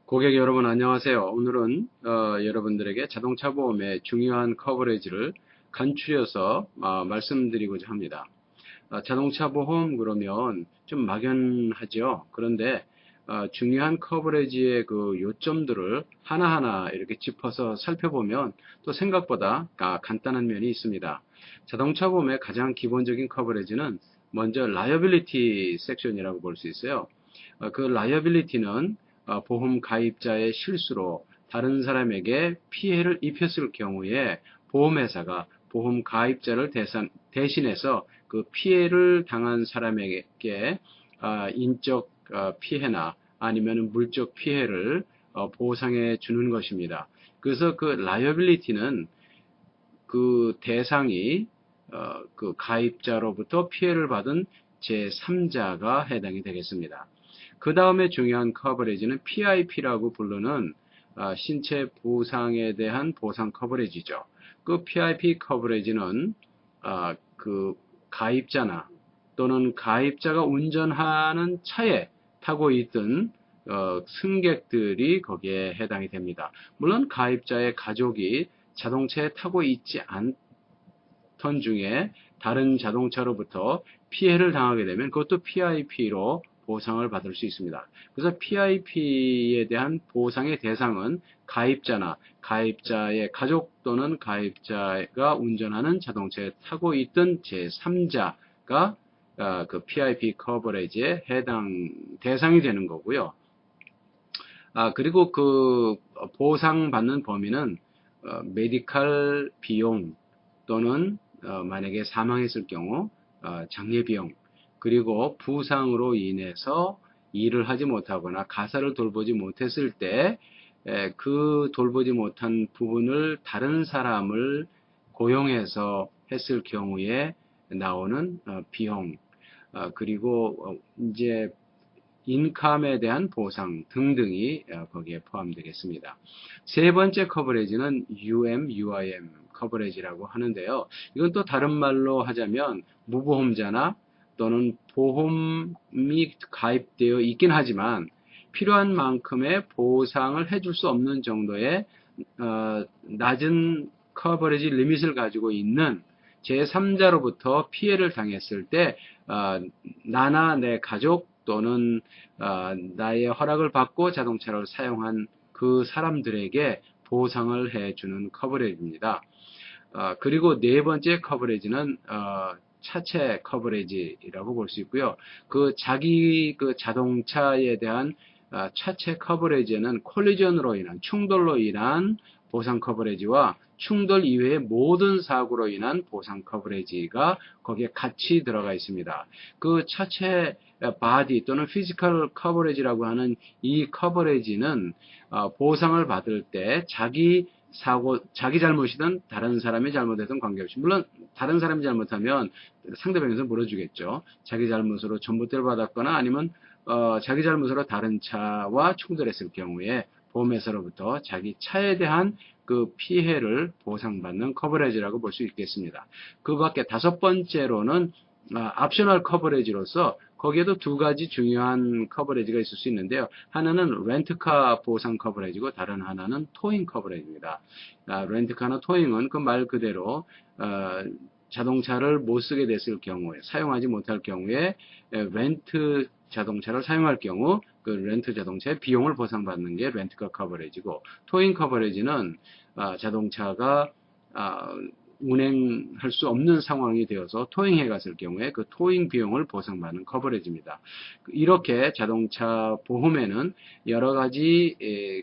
고객 여러분 안녕하세요. 오늘은 여러분들에게 자동차 보험의 중요한 커버리지를 간추려서 말씀드리고자 합니다. 자동차 보험 그러면 좀 막연하죠. 그런데 중요한 커버리지의 그 요점들을 하나하나 이렇게 짚어서 살펴보면 또 생각보다 간단한 면이 있습니다. 자동차 보험의 가장 기본적인 커버리지는 먼저 라이어빌리티 섹션이라고 볼 수 있어요. 그 라이어빌리티는 보험 가입자의 실수로 다른 사람에게 피해를 입혔을 경우에 보험회사가 보험 가입자를 대신해서 그 피해를 당한 사람에게 인적 피해나 아니면 물적 피해를 보상해 주는 것입니다. 그래서 그 라이어빌리티는 그 대상이 그 가입자로부터 피해를 받은 제3자가 해당이 되겠습니다. 그 다음에 중요한 커버리지는 PIP라고 부르는 신체 부상에 대한 보상 커버리지죠. 그 PIP 커버리지는 그 가입자나 또는 가입자가 운전하는 차에 타고 있던 승객들이 거기에 해당이 됩니다. 물론 가입자의 가족이 자동차에 타고 있지 않던 중에 다른 자동차로부터 피해를 당하게 되면 그것도 PIP로 보상을 받을 수 있습니다. 그래서 PIP에 대한 보상의 대상은 가입자나 가입자의 가족 또는 가입자가 운전하는 자동차에 타고 있던 제3자가 그 PIP 커버리지에 해당 대상이 되는 거고요. 그리고 그 보상받는 범위는 메디칼 비용 또는 만약에 사망했을 경우 장례 비용 그리고 부상으로 인해서 일을 하지 못하거나 가사를 돌보지 못했을 때 그 돌보지 못한 부분을 다른 사람을 고용해서 했을 경우에 나오는 비용 그리고 이제 인컴에 대한 보상 등등이 거기에 포함되겠습니다. 세 번째 커버리지는 UM 커버리지라고 하는데요. 이건 또 다른 말로 하자면 무보험자나 또는 보험이 가입되어 있긴 하지만 필요한 만큼의 보상을 해줄 수 없는 정도의 낮은 커버리지 리밋을 가지고 있는 제3자로부터 피해를 당했을 때 나나 내 가족 또는 나의 허락을 받고 자동차를 사용한 그 사람들에게 보상을 해주는 커버리지입니다. 그리고 네 번째 커버리지는 차체 커버리지라고 볼 수 있고요. 그 자기 그 자동차에 대한 차체 커버리지는 콜리전으로 인한 충돌로 인한 보상 커버리지와 충돌 이외의 모든 사고로 인한 보상 커버리지가 거기에 같이 들어가 있습니다. 그 차체 바디 또는 피지컬 커버리지라고 하는 이 커버리지는 보상을 받을 때 자기 잘못이든 다른 사람이 잘못이든 관계없이 물론 다른 사람이 잘못하면 상대방에서 물어주겠죠. 자기 잘못으로 전봇대를 받았거나 아니면 자기 잘못으로 다른 차와 충돌했을 경우에 보험회사로부터 자기 차에 대한 그 피해를 보상받는 커버리지라고 볼 수 있겠습니다. 그 밖에 다섯 번째로는 옵셔널 커버리지로서 거기에도 두 가지 중요한 커버리지가 있을 수 있는데요. 하나는 렌트카 보상 커버리지고 다른 하나는 토잉 커버리지입니다. 렌트카나 토잉은 그 말 그대로 자동차를 못 쓰게 됐을 경우에 사용하지 못할 경우에 렌트 자동차를 사용할 경우 그 렌트 자동차의 비용을 보상받는 게 렌트카 커버리지고 토잉 커버리지는 자동차가 운행할 수 없는 상황이 되어서 토잉해 갔을 경우에 그 토잉 비용을 보상받는 커버리지입니다. 이렇게 자동차 보험에는 여러 가지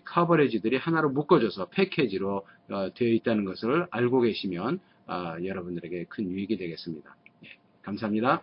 커버리지들이 하나로 묶어져서 패키지로 되어 있다는 것을 알고 계시면 여러분들에게 큰 유익이 되겠습니다. 감사합니다.